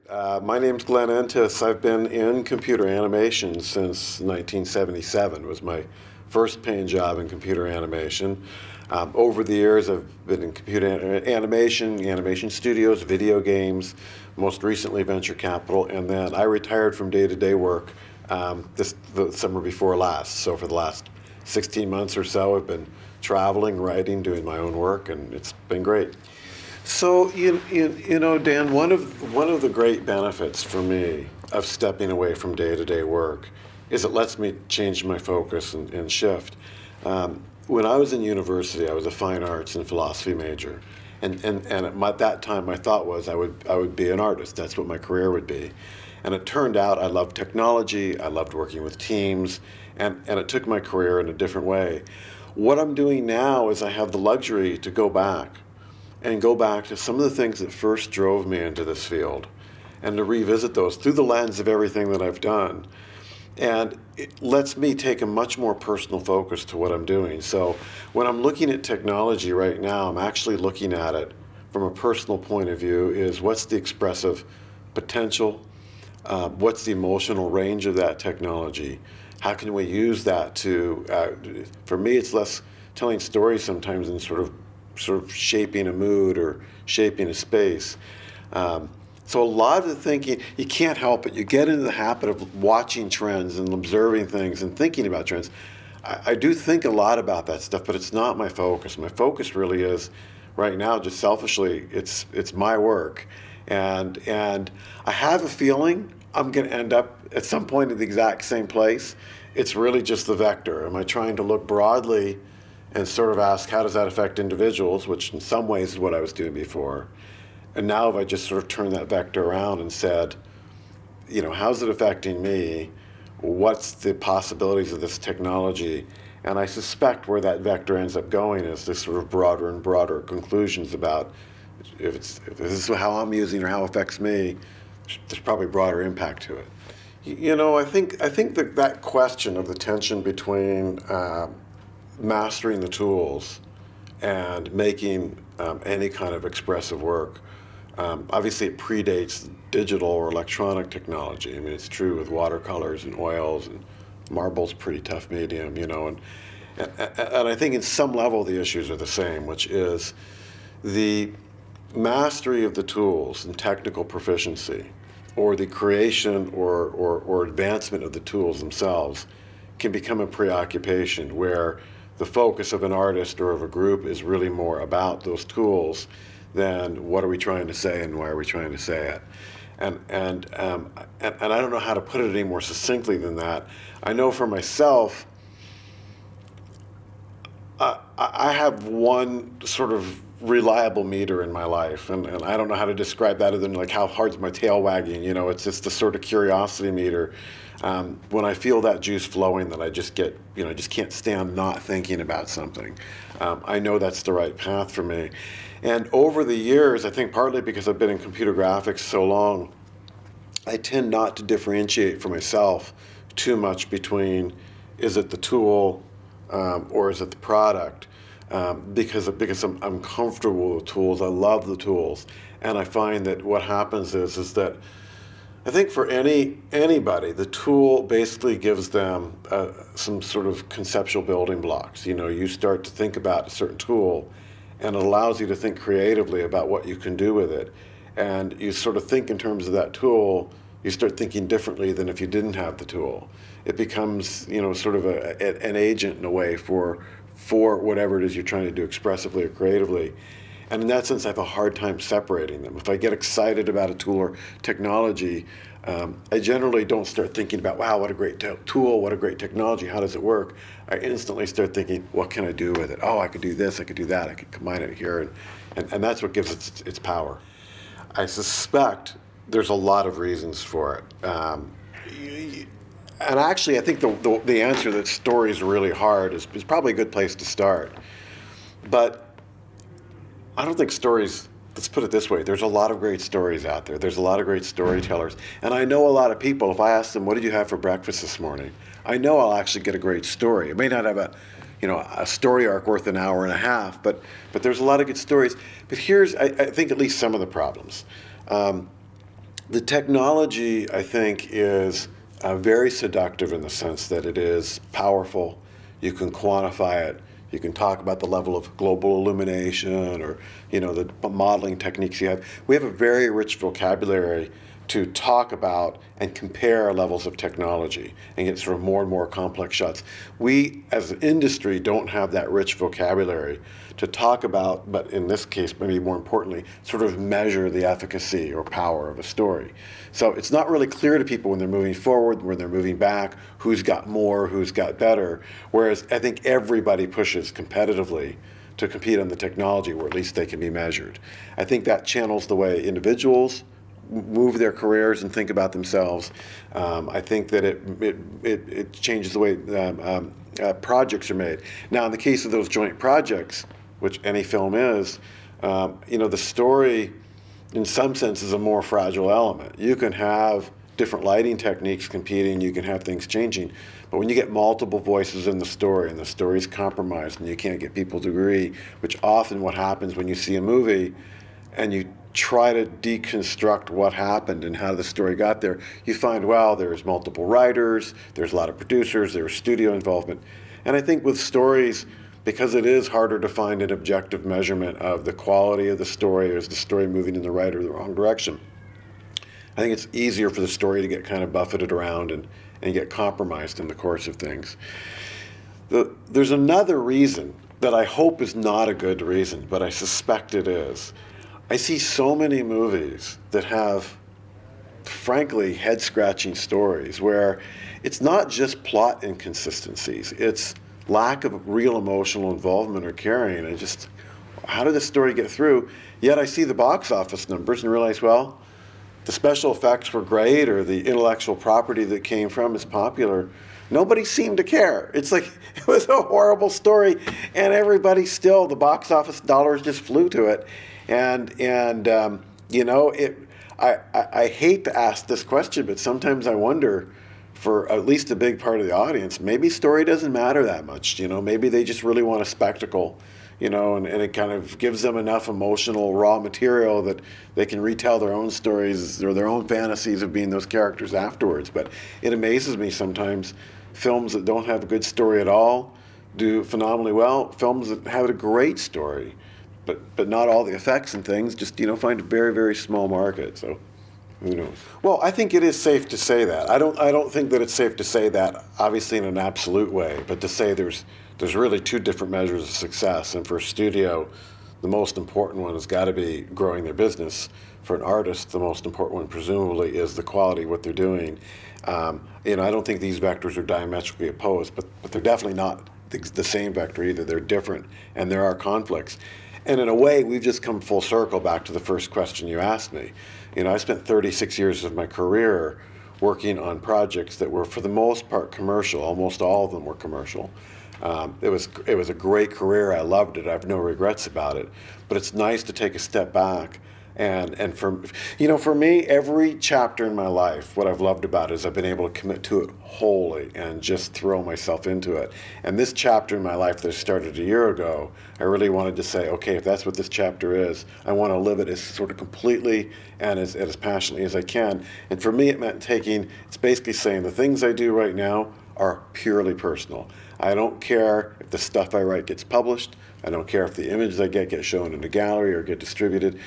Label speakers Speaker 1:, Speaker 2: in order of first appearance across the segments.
Speaker 1: My name's Glenn Entis. I've been in computer animation since 1977. It was my first paying job in computer animation. Over the years, I've been in computer animation studios, video games, most recently venture capital, and then I retired from day-to-day work the summer before last. So for the last 16 months or so, I've been traveling, writing, doing my own work, and it's been great. So you know, Dan, one of the great benefits for me of stepping away from day-to-day work is it lets me change my focus and shift. When I was in university, I was a fine arts and philosophy major, and at that time my thought was I would be an artist. That's what my career would be, and it turned out I loved technology. I loved working with teams, and it took my career in a different way. What I'm doing now is I have the luxury to go back to some of the things that first drove me into this field and to revisit those through the lens of everything that I've done. And it lets me take a much more personal focus to what I'm doing. So when I'm looking at technology right now, I'm actually looking at it from a personal point of view is what's the expressive potential, what's the emotional range of that technology, how can we use that to, for me it's less telling stories sometimes and sort of shaping a mood or shaping a space. So a lot of the thinking, you can't help it. You get into the habit of watching trends and observing things and thinking about trends. I do think a lot about that stuff, but it's not my focus. My focus really is, right now, just selfishly, it's my work. And I have a feeling I'm going to end up at some point in the exact same place. It's really just the vector. Am I trying to look broadly and sort of ask, how does that affect individuals, which in some ways is what I was doing before. And now have I just sort of turned that vector around and said, you know, how's it affecting me? What's the possibilities of this technology? And I suspect where that vector ends up going is this sort of broader and broader conclusions about if this is how I'm using or how it affects me, there's probably broader impact to it. You know, I think that question of the tension between mastering the tools and making any kind of expressive work. Obviously, it predates digital or electronic technology. I mean, it's true with watercolors and oils, and marble's a pretty tough medium, you know. And I think in some level the issues are the same, which is the mastery of the tools and technical proficiency, or the creation or advancement of the tools themselves, can become a preoccupation where the focus of an artist or of a group is really more about those tools than what are we trying to say and why are we trying to say it. And I don't know how to put it any more succinctly than that. I know for myself, I have one sort of reliable meter in my life, and I don't know how to describe that other than like how hard's my tail wagging, you know. It's just the sort of curiosity meter. When I feel that juice flowing, that I just get, you know, I just can't stand not thinking about something. I know that's the right path for me. And over the years, I think partly because I've been in computer graphics so long, I tend not to differentiate for myself too much between is it the tool or is it the product. Because I'm comfortable with tools. I love the tools, and I find that what happens is that I think for anybody, the tool basically gives them some sort of conceptual building blocks. You know, you start to think about a certain tool, and it allows you to think creatively about what you can do with it, and you sort of think in terms of that tool. You start thinking differently than if you didn't have the tool. It becomes, you know, sort of an agent in a way for whatever it is you're trying to do expressively or creatively. And in that sense, I have a hard time separating them. If I get excited about a tool or technology, I generally don't start thinking about, wow, what a great tool, what a great technology, how does it work? I instantly start thinking, what can I do with it? Oh, I could do this, I could do that, I could combine it here, and that's what gives it its power. I suspect there's a lot of reasons for it. And actually, I think the answer that stories are really hard is probably a good place to start. But I don't think stories, let's put it this way, there's a lot of great stories out there. There's a lot of great storytellers. And I know a lot of people, if I ask them, what did you have for breakfast this morning? I know I'll actually get a great story. It may not have a story arc worth an hour and a half, but there's a lot of good stories. But here's, I think, at least some of the problems. The technology, I think, is very seductive in the sense that it is powerful. You can quantify it. You can talk about the level of global illumination or, the modeling techniques you have. We have a very rich vocabulary to talk about and compare levels of technology and get sort of more and more complex shots. We, as an industry, don't have that rich vocabulary to talk about, but in this case, maybe more importantly, sort of measure the efficacy or power of a story. So it's not really clear to people when they're moving forward, when they're moving back, who's got more, who's got better, whereas I think everybody pushes competitively to compete on the technology where at least they can be measured. I think that channels the way individuals move their careers and think about themselves. I think that it changes the way projects are made. Now, in the case of those joint projects, which any film is, the story, in some sense, is a more fragile element. You can have different lighting techniques competing, you can have things changing, but when you get multiple voices in the story and the story's compromised and you can't get people to agree, which often what happens when you see a movie and you try to deconstruct what happened and how the story got there, you find, well, there's multiple writers, there's a lot of producers, there's studio involvement. And I think with stories, because it is harder to find an objective measurement of the quality of the story, or is the story moving in the right or the wrong direction, I think it's easier for the story to get kind of buffeted around and get compromised in the course of things. There's another reason that I hope is not a good reason, but I suspect it is. I see so many movies that have, frankly, head-scratching stories where it's not just plot inconsistencies, it's lack of real emotional involvement or caring, and just, how did this story get through? Yet I see the box office numbers and realize, well, the special effects were great, or the intellectual property that came from is popular. Nobody seemed to care. It's like, it was a horrible story, and everybody still, the box office dollars just flew to it. I hate to ask this question, but sometimes I wonder, for at least a big part of the audience, maybe story doesn't matter that much. Maybe they just really want a spectacle, and it kind of gives them enough emotional raw material that they can retell their own stories or their own fantasies of being those characters afterwards. But it amazes me sometimes, films that don't have a good story at all do phenomenally well. Films that have a great story, but not all the effects and things, just find a very, very small market. So who knows? Well, I think it is safe to say that. I don't think that it's safe to say that, obviously, in an absolute way, but to say there's really two different measures of success. And for a studio, the most important one has got to be growing their business. For an artist, the most important one presumably is the quality of what they're doing. I don't think these vectors are diametrically opposed, but they're definitely not the same vector either. They're different, and there are conflicts. And in a way, we've just come full circle back to the first question you asked me. I spent 36 years of my career working on projects that were, for the most part, commercial. Almost all of them were commercial. It was a great career. I loved it. I have no regrets about it. But it's nice to take a step back. And for me, every chapter in my life, what I've loved about it is I've been able to commit to it wholly and just throw myself into it. And this chapter in my life that started a year ago, I really wanted to say, okay, if that's what this chapter is, I want to live it as sort of completely and as passionately as I can. And for me, it meant it's basically saying the things I do right now are purely personal. I don't care if the stuff I write gets published. I don't care if the images I get shown in a gallery or get distributed.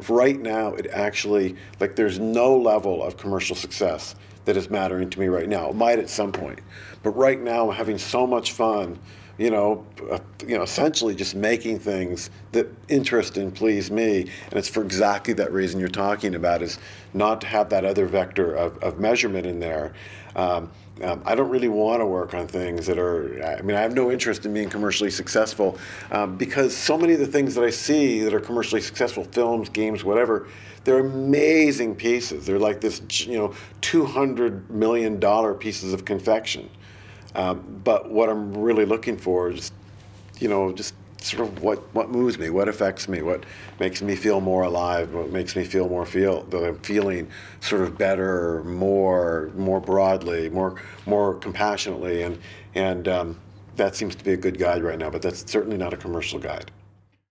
Speaker 1: Right now, it actually, there's no level of commercial success that is mattering to me right now. It might at some point. But right now, I'm having so much fun, essentially just making things that interest and please me. And it's for exactly that reason you're talking about, is not to have that other vector of measurement in there. I don't really want to work on things that are, I have no interest in being commercially successful because so many of the things that I see that are commercially successful, films, games, whatever, they're amazing pieces. They're like this, $200 million pieces of confection. But what I'm really looking for is, just sort of what moves me, what affects me, what makes me feel more alive, what makes me feel that I'm feeling sort of better, more broadly, more compassionately, and that seems to be a good guide right now. But that's certainly not a commercial guide.